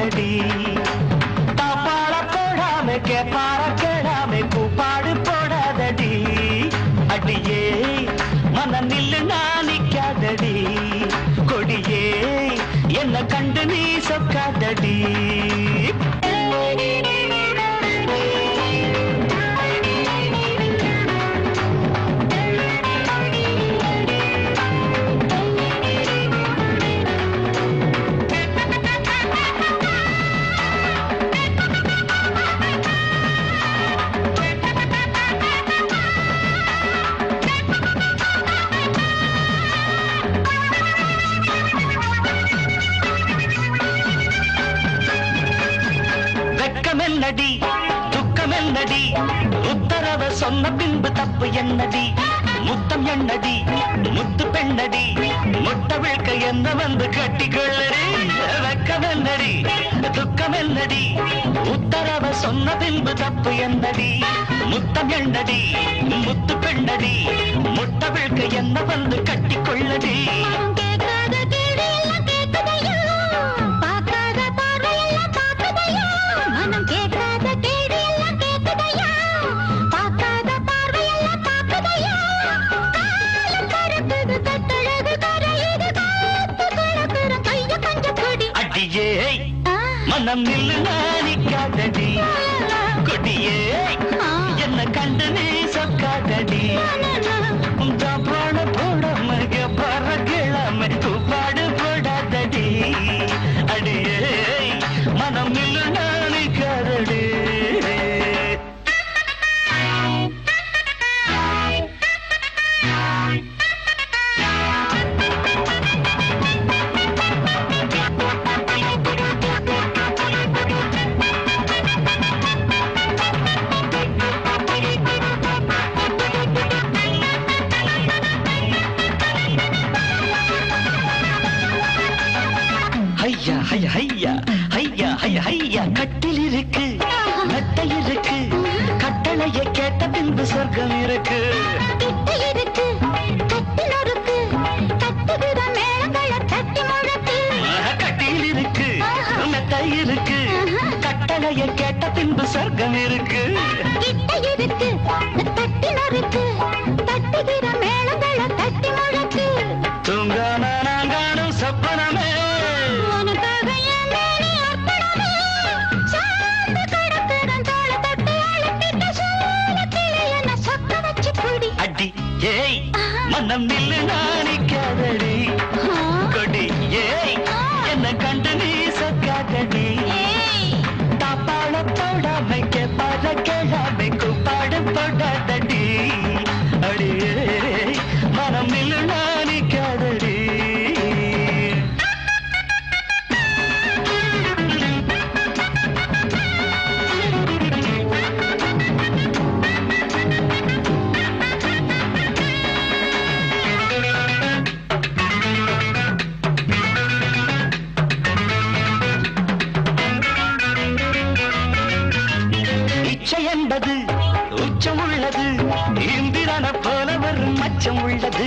நிக்காதடி தாப்பாள போடாம கேப்பார கேடாம கூப்பாடு போடாதடி அடியே மன நில்லு நான் நிக்காதடி கொடியே என்ன கண்டு நீ சொக்காதடி என்னடி துக்கம் என்னடி உத்தரவ சொன்ன பின்பு தப்பு என்னடி முத்தம் என்னடி முத்து பெண்ணடி முட்டை விழ்க்க என்ன வந்து கட்டிக்கொள்ளடி வெக்கம் என்னடி துக்கம் என்னடி உத்தரவ சொன்ன பின்பு தப்பு என்னடி முத்தம் என்னடி முத்து பெண்ணடி முட்டை விழ்க்க என்ன வந்து கட்டிக்கொள்ளடி மனம் நில்லு நிக்காதடி கொடியே என்ன கண்டு நீ சொக்காதடி தாப்பாட போடாம பற கிழமை கூப்பாடு போடாதடி அடியே மனம் நில்லு நிக்காதடி கட்டில் இருக்கு மெத்தை இருக்கு கட்டளைய கேட்ட பின்பு சொர்க்கம் இருக்கு கட்டில் இருக்கு மெத்தை இருக்கு கட்டளைய கேட்ட பின்பு சொர்க்கம் இருக்கு தூங்காம நாங்கானும் சொப்பனமே மனம் நில்லு நாணிக்காதடி கொடி ஏய் என்ன கண்டு நீ சொக்காதடி தாப்பாள போடாம கேப்பாட கேளாம கூப்பாடு போடாதடி அடியே மனம் நில்லு நாணிக்காதடி என்பது உச்சம் உள்ளது இந்திரன போல வரும் மச்சம் உள்ளது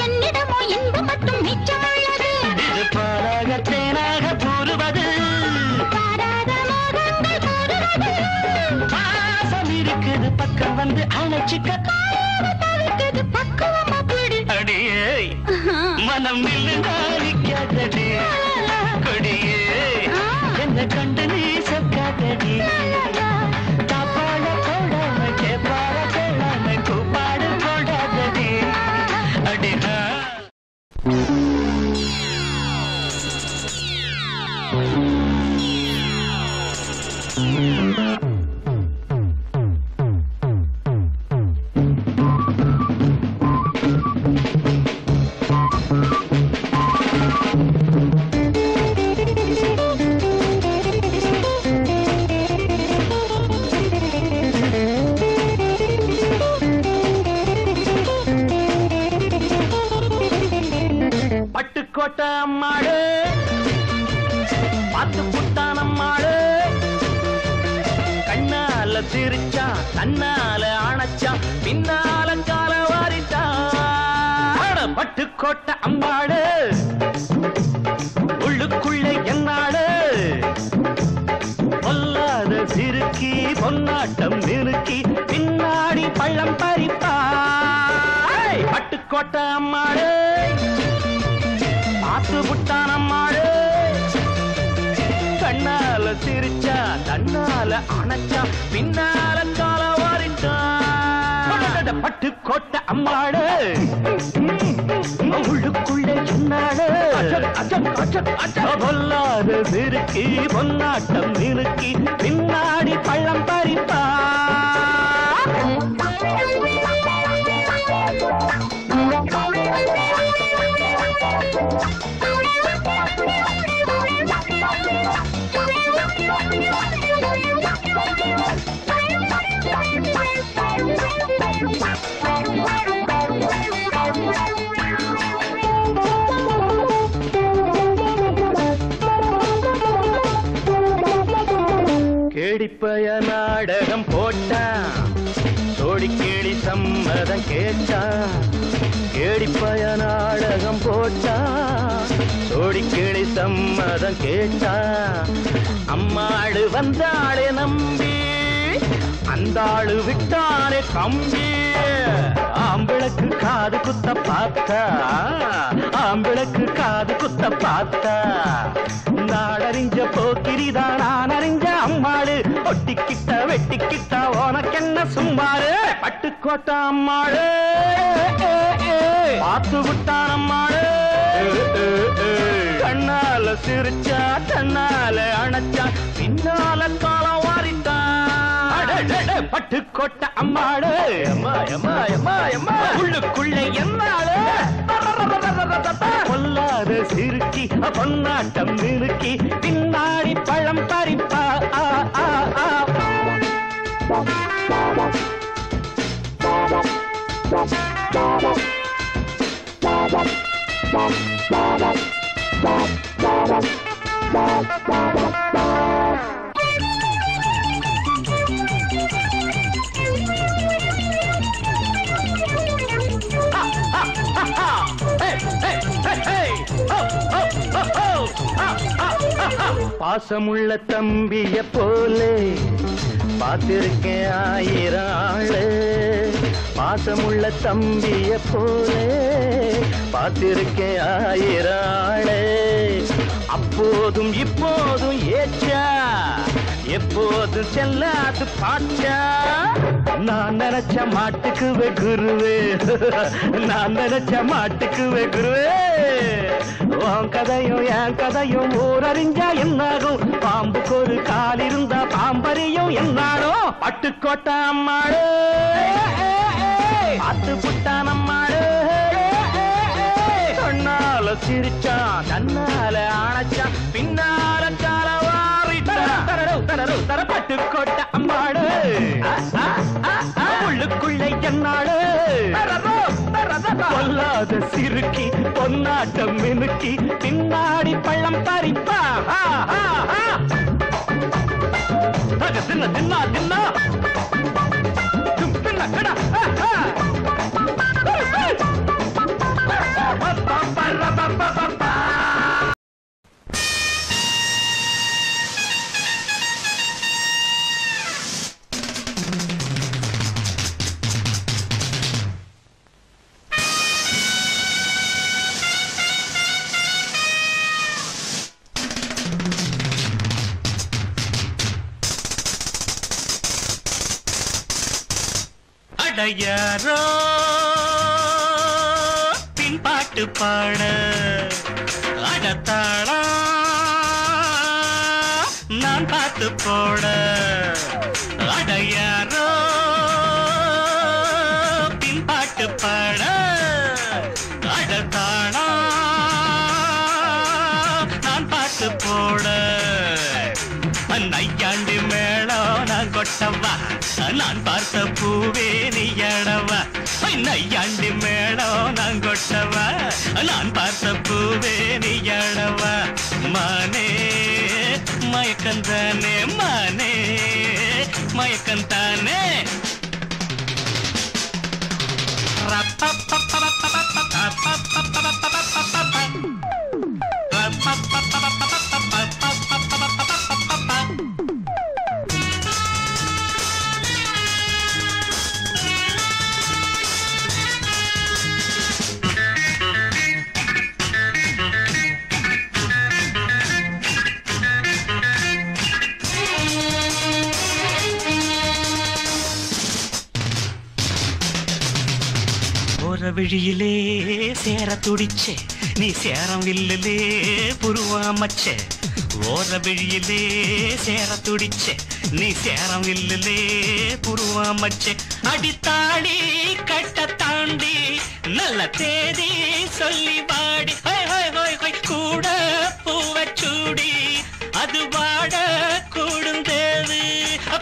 என்னிடமோ இன்பம் மட்டும் மிச்சம் உள்ளது இது பாராக தேனாக கூறுவது பாசம் இருக்குது பக்கம் வந்து அணைச்சிக்க பக்குவமா போடு அடியே மனம் நில்லு நாணிக்காதடி கொடியே என்ன கண்டு நீ சொக்காதடி தாப்பாட போடாம கேப்பார கேளாம கூப்பாடு போடாதடி அடிஹா பட்டுக்கோட்டை அம்மாளே பார்த்து புட்டான் அம்மாளே கண்ணால சிரிச்சா தன்னால அணைச்சா பின்னால கால வாரிட்டா பட்டுக்கோட்டை அம்மாளே உள்ளுக்குள்ள என்னாடு பொல்லாத சிறுக்கி பொன்னாட்டம் நிறுக்கி பின்னாடி பள்ளம் பறிப்பா பட்டுக்கோட்டை அம்மாடு பார்த்து விட்டான் அம்மாடு கண்ணால சிரிச்சா தன்னால அணைச்சா பின்னால கால வாரிட்டான் பட்டுக்கோட்டை அம்மாடு உள்ளுக்குள்ள என்னாடு பொல்லாத சிறுக்கி பொன்னாட்டம் நிறுக்கி பின்னாடி பள்ளம் பறிப்பா கேடிப்பய நாடகம் போட்டான் சோடி கேடி சம்மதம் கேட்டான் கேடிப்பய நாடகம் போட்டான் சோடி கேடி சம்மதம் கேட்டான் அம்மாடு வந்தாளே நம்பி அந்த ஆளு விட்டானே கம்பி ஆம்பிளக்கு காது குத்த பார்த்தா ஆம்பிளக்கு காது குத்த பார்த்தா நாடறிஞ்ச போக்கிரிதான் நான் அறிஞ்ச அம்மாடு ஒட்டிக்கிட்ட வெட்டிக்கிட்ட உனக்கென்ன சும்மாரு பட்டுக்கோட்டை அம்மாடு பார்த்து விட்டான் அம்மாடு கண்ணால சிரிச்சா தன்னால அணைச்சா பின்னால காலம் வாரிட்டான் பட்டுக்கோட்டை அம்மாடு உள்ளுக்குள்ள என்னாடு பொல்லாத சிறுக்கி பொன்னாட்டம் நிறுக்கி பின்னாடி பழம் பறிப்பா பாசமுள்ள தம்பிய போலே பார்த்திருக்கேன் ஆயிரம் ஆளு பாசமுள்ள தம்பிய போலே பார்த்திருக்கேன் ஆயிரம் ஆளு அப்போதும் இப்போதும் ஏச்சா எப்போதும் செல்லாது பாச்சா நான் நினைச்ச மாட்டுக்கு வெகுருவே நான் நினைச்ச மாட்டுக்கு வெகுருவே உன் கதையும் என் கதையும் ஊரறிஞ்சா என்னாகும் பாம்புக்கு ஒரு கால் இருந்தா பாம்பறியும் என்னானோ பட்டுக்கோட்டை அம்மாடு பார்த்து புட்டான் அம்மாடு கண்ணால சிரிச்சான் தன்னால அணைச்சான் பின்னால கால வாரிட்டான் பட்டுக்கோட்டை அம்மாடு உள்ளுக்குள்ள என்னாடு பொல்லாத சிறுக்கி பொன்னாட்டம் மினுக்கி பின்னாடி பள்ளம் பறிப்பா தின்ன தின்னா தின்னா தின்ன கடா யாரோ பின்பாட்டு பாட அடத்தாளா நான் பார்த்து போட அடையாரோ பின்பாட்டு பாட அடத்தாளா நான் பார்த்து போட நையாண்டி மேளம் நான் கொட்டவா நான் பார்த்த பூவே நீயடவா நையாண்டி மேளம் நான் கொட்டவா நான் பார்த்த பூவே நீயடவா மானே மயக்கந்தானே மானே மயக்கந்தானே ரப்ப போற வழியிலே சேர துடிச்சே நீ சேரம் வில்லிலே புருவாமச்சே ஓர வழியிலே சேர துடிச்சே நீ சேரம் வில்லிலே புருவாமச்சே அடித்தாடி கட்ட தாண்டி நல்ல தேதி சொல்லி வாடி கூட பூவச்சூடி அது வாட கூடும் தேவு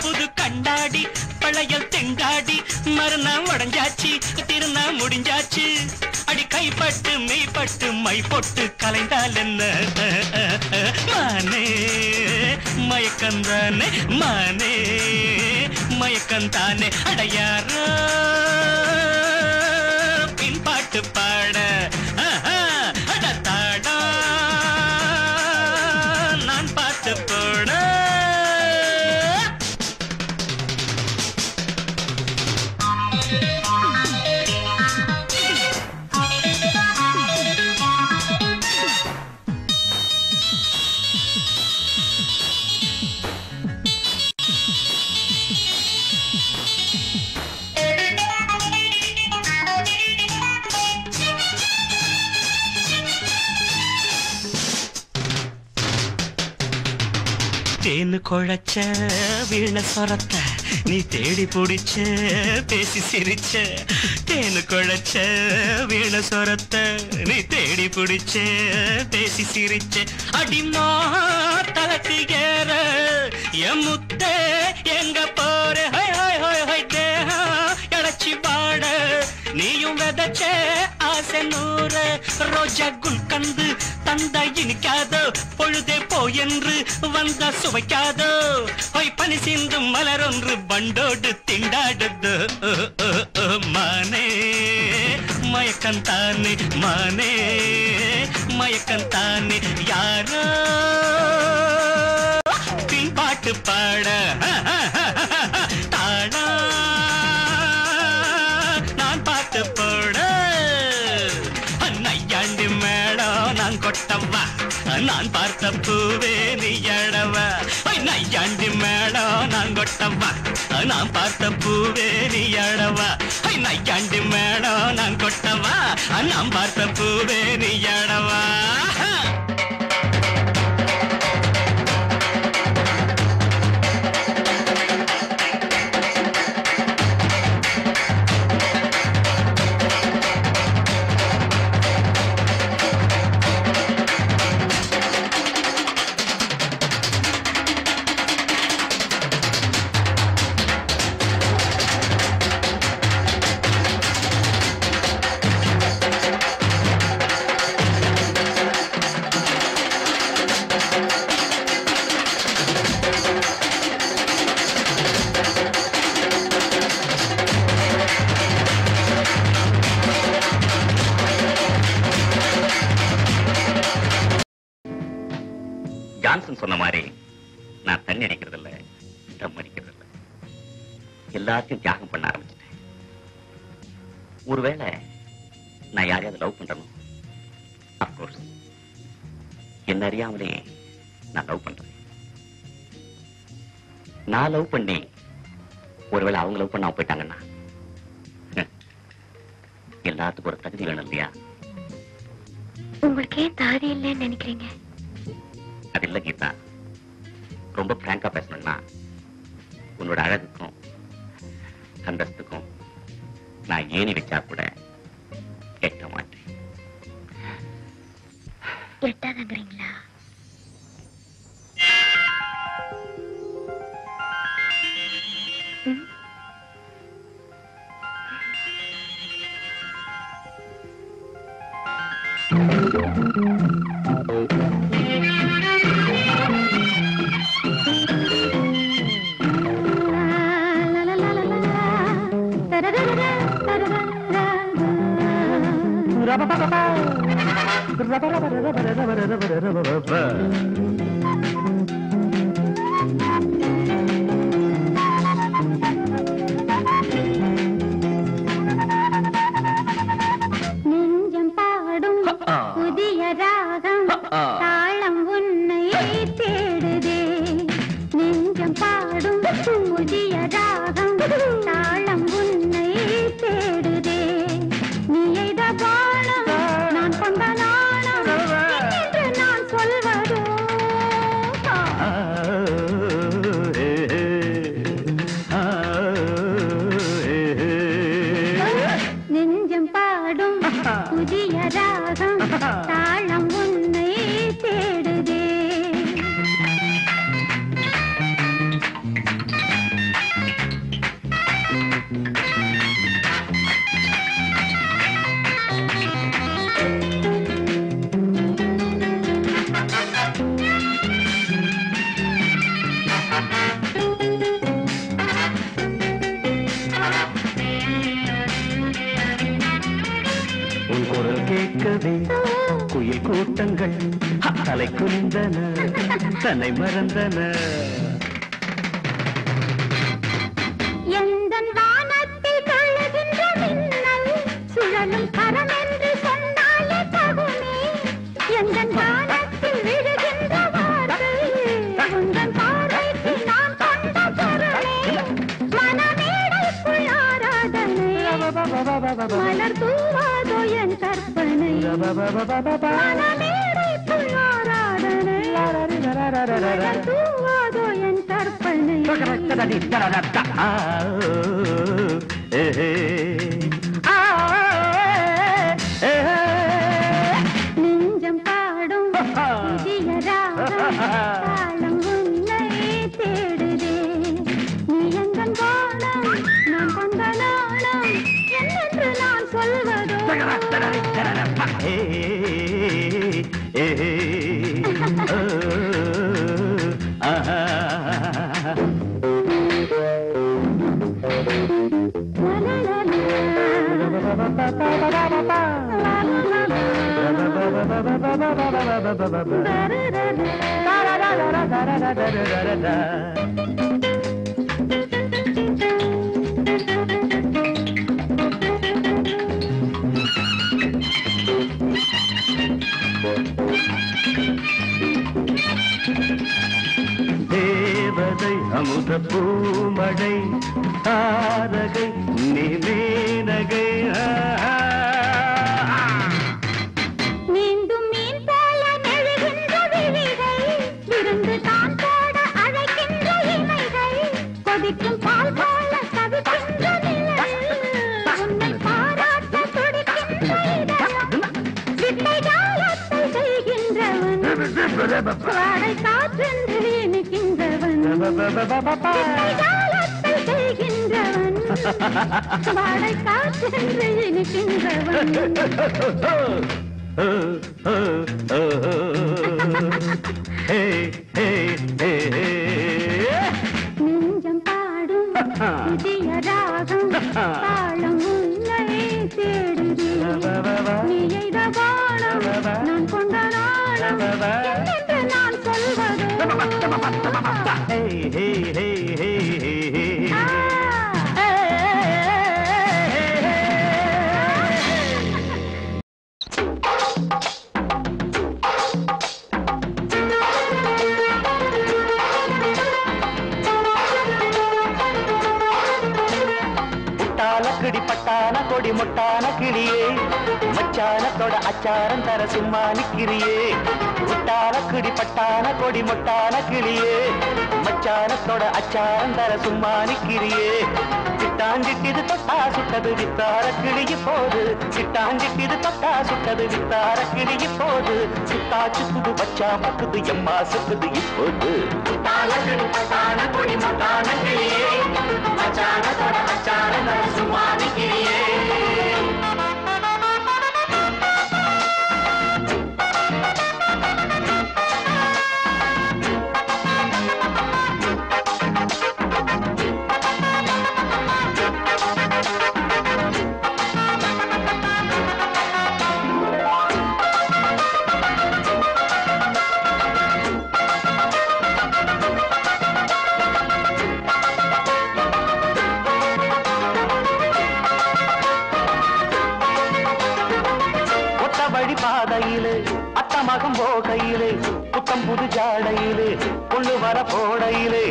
புது கண்டாடி பழையல் தெங்காடி மறுநாள் உடஞ்சாச்சு திருநா முடிஞ்சாச்சு அடி கைப்பட்டு மெய்ப்பட்டு மை பொட்டு கலைந்தால் என்ன மானே மயக்கந்தானே மானே மயக்கந்தானே அடையாரோ பின்பாட்டு பாட அடத்தாடா நான் பார்த்து போட தேனு குழைச்ச வீண சொரத்த நீ தேடி பிடிச்ச பேசி சிரிச்ச தேனு குழைச்ச வீண சொரத்த நீ தேடி பிடிச்ச பேசி சிரிச்ச அடிமா தலக்கு ஏற என் முத்த எங்க போற தேகம் இழைச்சி பாட நீயும் விதைச்ச ஆசை நூற ரோஜா குல்கந்து தந்த இனிக்காதோ பொழுதே போ என்று வந்த சுவைக்காதோ பொய் பனி சிந்தும் மலர் ஒன்று பண்டோடு திண்டாடுது மானே மயக்கந்தானே மானே மயக்கந்தானே யாரோ பின்பாட்டு பாட தாடா நான் பார்த்து போட நையாண்டி மேடம் நான் கொட்டவா நான் பார்த்த பூவே நீ எடவா நையாண்டி மேடம் நான் கொட்டவா நான் பார்த்த பூவே நீ எடவா நையாண்டி மேடம் நான் கொட்டவா நான் பார்த்த பூவே நீ எடவா ஜான்சன் சொன்ன மாதிரி நான் தண்ணி அடிக்கிறது இல்ல தம் அடிக்கிறது இல்ல எல்லாத்தையும் தியாகம் பண்ண ஆரம்பிச்சிட்டேன் ஒருவேளை நான் யாரையாவது லவ் பண்றணும் அப்கோர்ஸ் என்ன அறியாமலே நான் லவ் பண்றேன் நான் லவ் பண்ணி ஒருவேளை அவங்க லவ் பண்ண போயிட்டாங்கன்னா எல்லாத்துக்கும் ஒரு தகுதி வேணும் இல்லையா உங்களுக்கே தகுதி இல்லைன்னு நினைக்கிறீங்க அது இல்ல கீதா ரொம்ப பிராங்கா பேசணும்னா உன்னோட அழகுக்கும் அந்தஸ்துக்கும் நான் ஏணி வச்சா கூட எட்ட மாட்டேன் எட்டாதங்கிறீங்களா நெஞ்சம் பாடும் புதிய ராகம் தாளம் உன்னை தேடுதே நெஞ்சம் பாடும் புதிய ராகம் தாளம் உன்னை தேடுதே நீ கேட்கவே குயில் கூட்டங்கள் தலை குனிந்தன தன்னை மறந்தன. எந்தன் வானத்தில் கழுகின்ற மின்னல் சுழலும் கரம் என்று சொன்னாலே தகுமே. எந்தன் வானத்தில் விழுகின்ற வார்த்தை உந்தன் பார்வைக்கு நான் கொண்ட பொருளே. மனமேடைக்குள் ஆராதனை மலர் தூவாதோ என் கற்பனை. மனமேடைக்குள் ஆராதனை மலர் தூவாதோ என் கற்பனை. நெஞ்சம் பாடும் புதிய ராகம் தாளம் உன்னை தேடுதே. நீ எந்தன் வானம் நான் கொண்ட நாணம் என்னென்று நான் சொல்வதோ. தேவதை அமுத பூமழை தாரகை நீ மேனகை. மீண்டும் மீன் போல நெழுகின்ற விழிகள் விருந்து தான் போட அழைக்கின்ற இமைகள் கொதிக்கும் பால் போல தவிக்கின்ற நிழல் உன்னை பாராட்ட துடிக்கின்ற இதயம் வித்தை ஜாலத்தை செய்கின்றவன் வாடை காற்றென்று இனிக்கின்றவன் வித்தை ஜாலத்தை செய்கின்றவன் வாடை காற்றென்று இனிக்கின்றவன். நெஞ்சம் பாடும் புதிய ராகம் தாளம் உன்னை தேடுதே. நீ எய்த வானம் நான் கொண்ட நாணம் என்னென்று நான் சொல்வதோ. பட்டான கொடி முட்டான கிளியே மச்சானத்தோட அச்சாரம் தர சும்மா நிக்கிறியே. முட்டான கிடி பட்டான கொடி முட்டான கிளியே மச்சானத்தோட அச்சாரம் தர சும்மா நிக்கிறியே. சிட்டாஞ்சிட்டிது தொட்டா சுட்டது வித்தார கிளிய போது. சிட்டாஞ்சிட்டிது தொட்டா சுட்டது வித்தார கிளிய போது. சுட்டா சுத்துது பச்சா பக்குது எம்மா சுக்குது இப்போது. முட்டான கிடி பட்டான கொடி முட்டான கிளியே மச்சானத்தோட அச்சாரம் தர சும்மா நிக்கிறியே. பாதையிலே அத்தமகம் போகையிலே புத்தம் புது ஜாடையிலே கொண்டு வர போடையிலே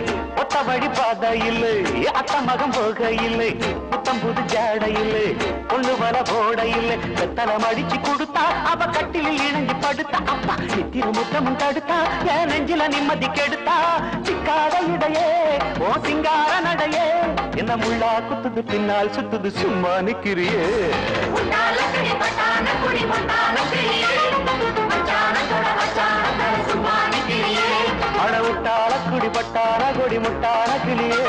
ஒத்த வழி பாதையிலே அத்தமகம் போகையிலே புத்தம் புது ஜாடையிலே கொண்டு வர போடையிலே வெத்தனம் அடிச்சு கொடுத்தா அவ கட்டிலில் இணைஞ்சு படுத்தா. அப்பா நித்திர முத்தமும் தடுத்தா என் நெஞ்சில நிம்மதி கெடுத்தா. சிக்காத இடையே ஓ சிங்கார நடையே என்ன முள்ளா குத்துது பின்னால் சுத்துது சும்மா நிக்கிறியே. அடவுட்டால குடி பட்டான கொடி முட்டான கிளியே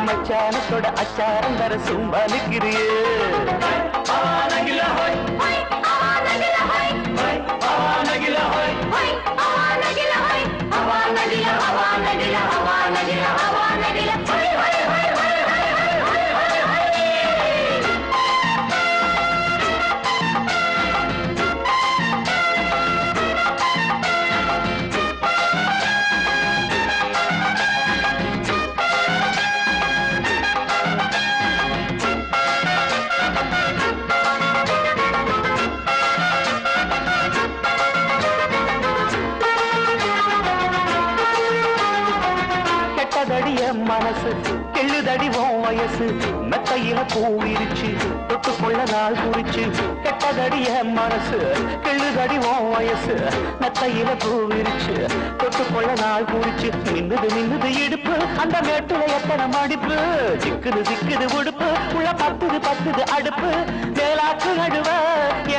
மச்சானத்தோட அச்சாரம் தர சும்மா நிக்கிறியே. மனசு கெள்ளுதடி உன் வயசு மெத்தையில பூவிரிச்சு தொட்டுக்கொள்ள நாள் குறிச்சு கெட்டதடி என் மனசு கெள்ளுதடி உன் வயசு மெத்தையில பூவிரிச்சு தொட்டுக்கொள்ள நாள் குறிச்சு மின்னுது மின்னுது இடுப்பு அந்த மேட்டுல எத்தனை மடிப்பு சிக்குது சிக்குது உடுப்பு உள்ள பத்துது அடுப்பு மேலாக்கு நடுவ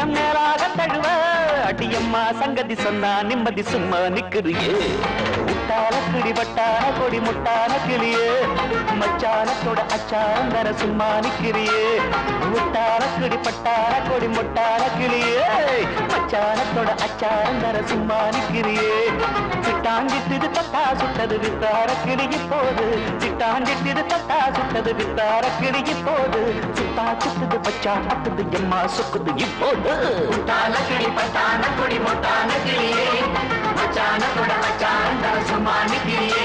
என் மேலாக தழுவ அடியம்மா சங்கதி சொன்னா நிம்மதி சும்மா நிக்குறியே முட்டான கிடி பட்டான கொடி முட்டான கிளியே மச்சானத்தோட அச்சாந்தர சும்மா நிக்கிறியே முட்டான கிடி பட்டான கொடி முட்டான கிளியே மச்சானத்தோட அச்சாந்தர சும்மா நிக்கிறியே சிட்டாஞ்சிட்டு தட்டா சுட்டது வித்தார கிளியி போது சிட்டாஞ்சிட்டு தட்டா சுட்டது வித்தார கிளியி போது சுத்தா சுத்துது பச்சா பத்துது எம்மா சுக்குது இப்போது முட்டான கிளி பட்டான கொடி முட்டான கிளியே மச்சானத்தோட அச்சாந்தர சும்மா நிக்கிறியே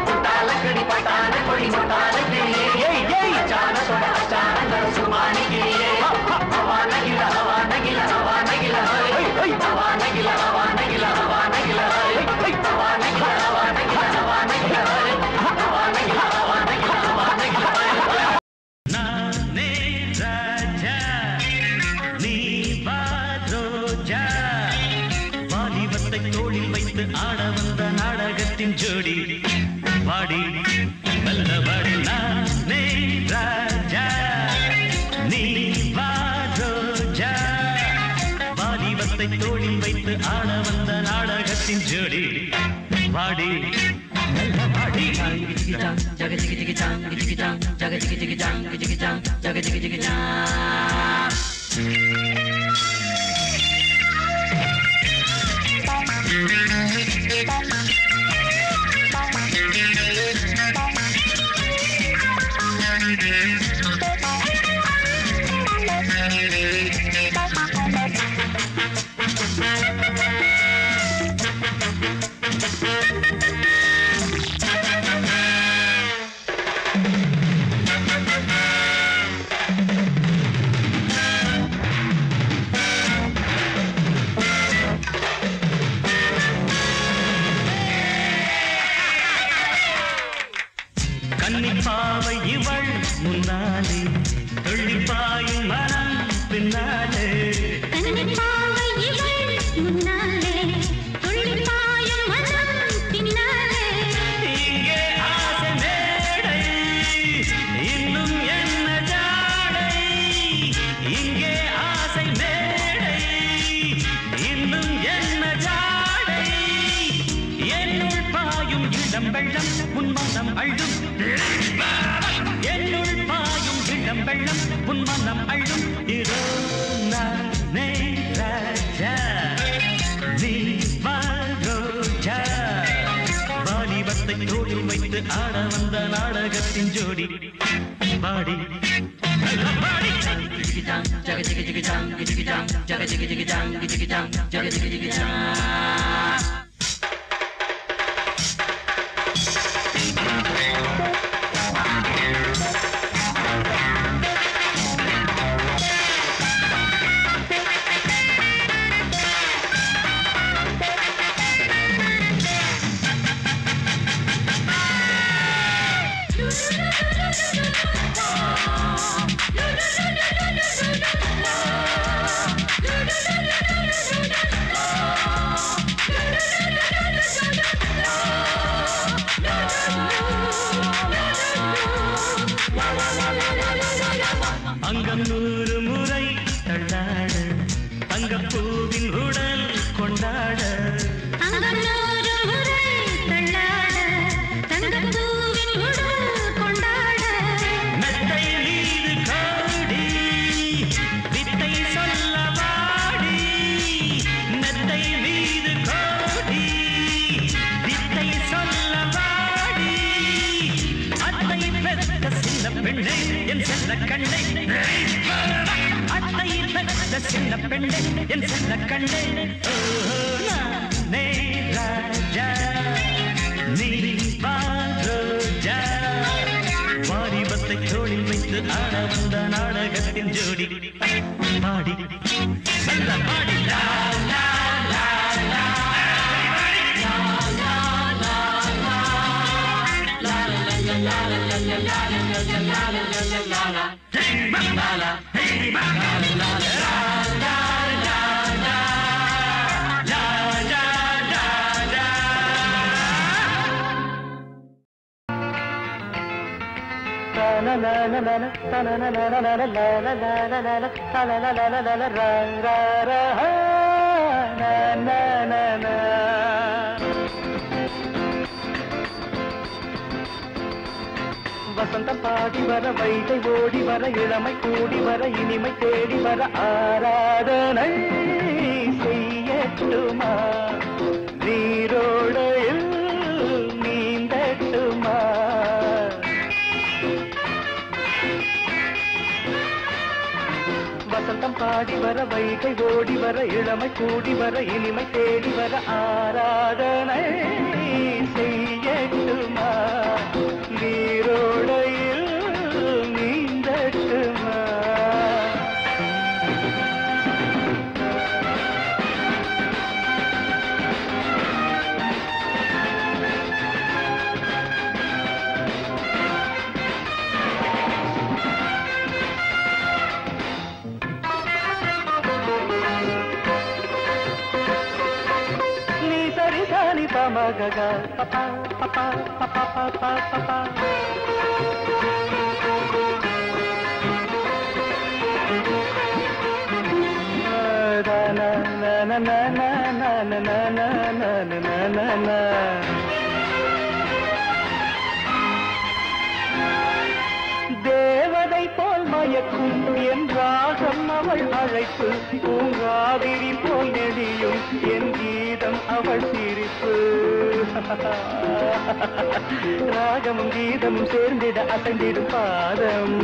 முட்டான கிளி பட்டான கொடி முட்டான கிளியே மச்சானத்தோட அச்சாந்தர சும்மா நிக்கிறியே அவனகில அவனகில அவனகில அவனகில அவனகில அவனகில தோளில் வைத்து ஆட வந்த நாடகத்தின் ஜோடி வாடி வல்லவாடி நானே ராஜா நீ வா ரோஜா வாலிபத்தை தோளில் வைத்து ஆட வந்த நாடகத்தின் ஜோடி வாடி வல்லவாடி ஜக ஜிகி ஜிகி ஜாங் ஜிகி ஜாங் ஜக ஜிகி ஜிகி ஜாங் ஜிகி ஜாங் ஜக ஜிகி ஜிகி ஜாங் கன்னிப்பாவை இவள் முன்னாலே தொள்ளிப்பாயும் மனம் பின்னாலே கன்னிப்பாவை இவள் முன்னாலே தொள்ளிப்பாயும் மனம் பின்னாலே இங்கே ஆசை மேடை இன்னும் என்ன ஜாடை இங்கே ஆசை மேடை இன்னும் என்ன ஜாடை என்னுள் பாயும் இளம் வெள்ளம் உன் மனம் அழும் என்னுள் பாயும் இளம் வெள்ளம் உன் மனம் அழும் இதோ நானே ராஜா நீ வா ரோஜா வாலிபத்தை தோளில் வைத்து ஆட வந்த நாடகத்தின் ஜோடி பாடி பாடி ஜக ஜிகி ஜிகி ஜாங் ஜிகி ஜாங் ஜக ஜிகி ஜிகி ஜாங் ஜிகி ஜாங் ஜக ஜிகி ஜிகி ஜாங் அங்கம் 100 முறை தள்ளாட தங்கப்பூவின் உடல் கொண்டாட அங்கம் 100 முறை தள்ளாட தங்கப்பூவின் உடல் கொண்டாட மெத்தை மீது காடி வித்தை சொல்ல வாடி மெத்தை மீது காடி வித்தை சொல்ல வாடி அத்தை பெற்ற சின்ன பெண்ணை என் செல்ல கண்ணை அத்தை பெற்ற சின்ன பெண்ணை என் செல்ல கண்ணை நானே ராஜா நீ வா ரோஜா வாலிபத்தை தோளில் வைத்து ஆட வந்த நாடகத்தின் ஜோடி பாடி நல்ல பாடி லா லா லா லா la la la la la வசந்தம் பாடி வர வைகை ஓடி வர இளமை கூடி வர இனிமை தேடி வர ஆராதனை செய்யட்டுமா நீரோடையில் நீந்தட்டுமா வசந்தம் பாடி வர வைகை ஓடி வர இளமை கூடி வர இனிமை தேடி வர ஆராதனை செய்யட்டுமா நீரோடையில் நீந்தட்டுமா நீ சரி சரி பமகக பப்பா பப்பா பப்பா பப்பா பப்பா தேவதை போல் மயக்கும் என் ராகம் அவள் அழைப்பு பூங்காவிரி போல் நெடியும் என் கீதம் அவள் சிரிப்பு ராகமும் கீதமும் சேர்ந்திட அசைந்திடும் பாதம்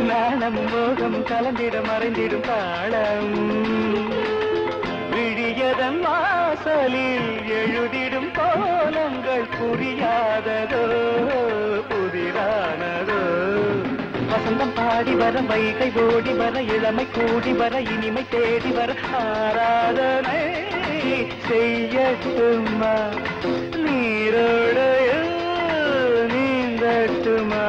நாணமும் மோகமும் கலந்திட மறைந்திடும் தாளம் விழியதன் வாசலில் எழுதிடும் கோலங்கள் புரியாததோ புதிரானதோ வசந்தம் பாடி வர வைகை ஓடி வர இளமை கூடி வர இனிமை தேடி வர ஆராதனை செய்யட்டுமா நீரோடையில் நீந்தட்டுமா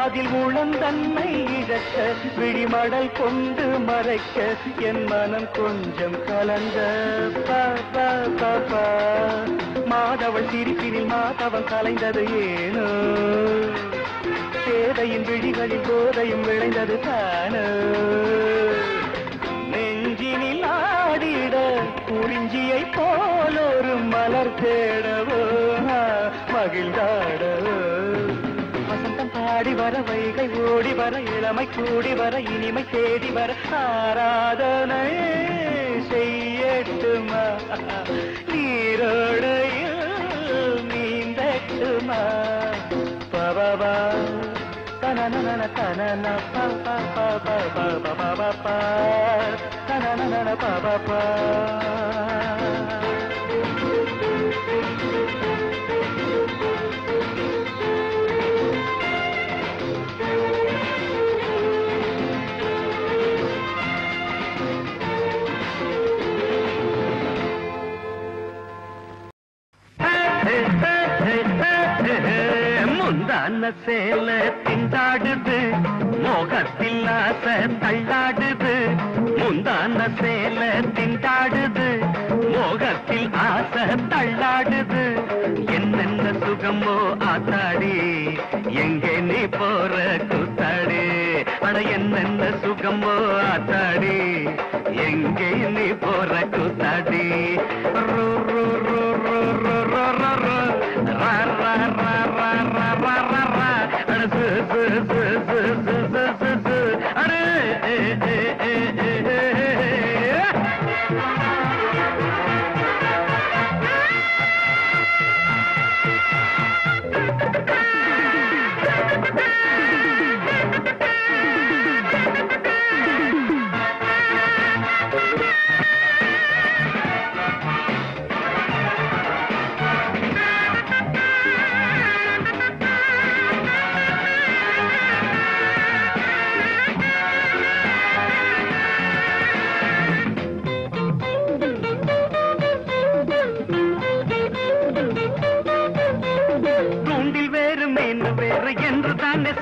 அதில் உளந்தன்னை இழக்க விழிமடல் கொண்டு மறைக்க என் மனம் கொஞ்சம் கலந்த மாதவள் சிரிப்பினில் மாதவன் கலைந்தது ஏனோ சேதையின் விழிகளில் போதையும் விளைந்தது தானோ நெஞ்சினில் ஆடிட குறிஞ்சியை போல் ஒரு மலர் தேடவோ மகிழ்ந்தாடவோ பாடி வர வைகை ஓடி வர இளமை கூடி வர இனிமை தேடி வர ஆராதனை செய்யட்டுமா நீரோடையில் நீந்தட்டுமா பபா தனன தனன பபா பபா பபா தனன பபா முந்தான சேல திண்டாடுது மோகத்தில் ஆசை தள்ளாடுது முந்தான சேல திண்டாடுது மோகத்தில் ஆசை தள்ளாடுது என்னென்ன சுகமோ ஆத்தாடி எங்கே நீ போற கூத்தாடி அட என்னென்ன சுகமோ ஆத்தாடி எங்கே நீ போற கூத்தாடி ரோ ரோ ரோ ரோ ரோ ரோ ரோ ரோ ரா ரா ரா ரா ரா ரா ரா ரா அட சு சு சு சு சு சு சு சு அட ஏ ஏ ஏ ஏ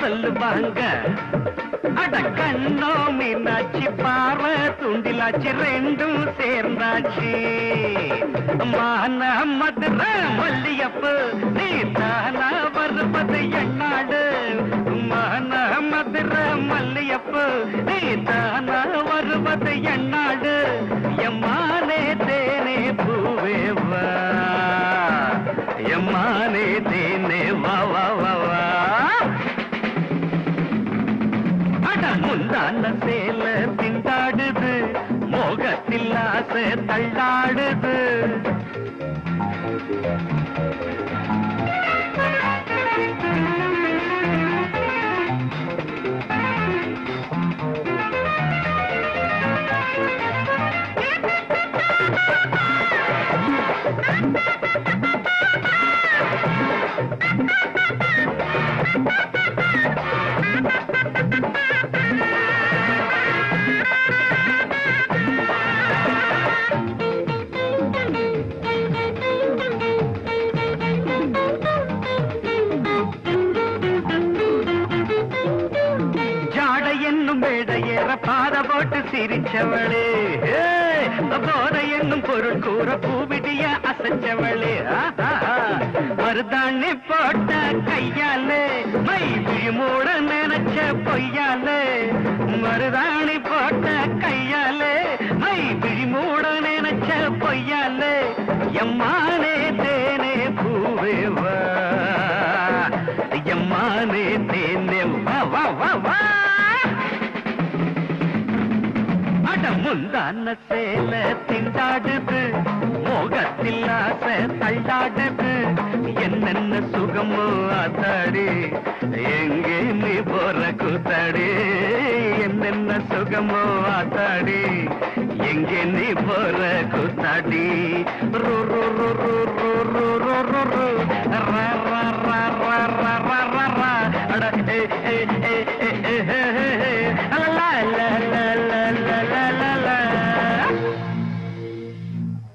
சொல்லுவாங்க அட கண்ணோ மீனாட்சி பாறை துண்டிலாச்சு ரெண்டும் சேர்ந்தாச்சு மான மதுரை மல்லியப்பு நீ தானா வருவது என்னாடு மான மதுரை மல்லியப்பு நீ தானா வருவது என்னாடு எம்மானே தேனே பூவே வா எம்மானே தேனே வா வா வா வா முந்தான சேல திண்டாடுது மோகத்தில் ஆசை தள்ளாடுது பாத போட்டு சிரிச்சவளே போத என்னும் பொருள் கூற பூவிடிய அசைச்சவளே மருதாணி போட்ட கையாலே மை விழிமூட நினைச்ச பொய்யாலே மருதாணி போட்ட கையாலே மை விழிமூட நினைச்ச பொய்யாலே எம்மானே தேனே பூவே வா எம்மானே தேனே வா வா வா வா முந்தான சேல திண்டாடுது மோகத்தில் ஆசை தள்ளாடுது என்னென்ன சுகமோ ஆத்தாடி எங்கே நீ போற கூத்தாடி என்னென்ன சுகமோ ஆத்தாடி எங்கே நீ போற கூத்தாடி ரோ ரோ ரோ ரோ ரோ ரோ ரோ ரோ ரோ ரா ரா ரா ரா ரா ரா ரா அட ஏ ஏ ஏ ஏ ஏ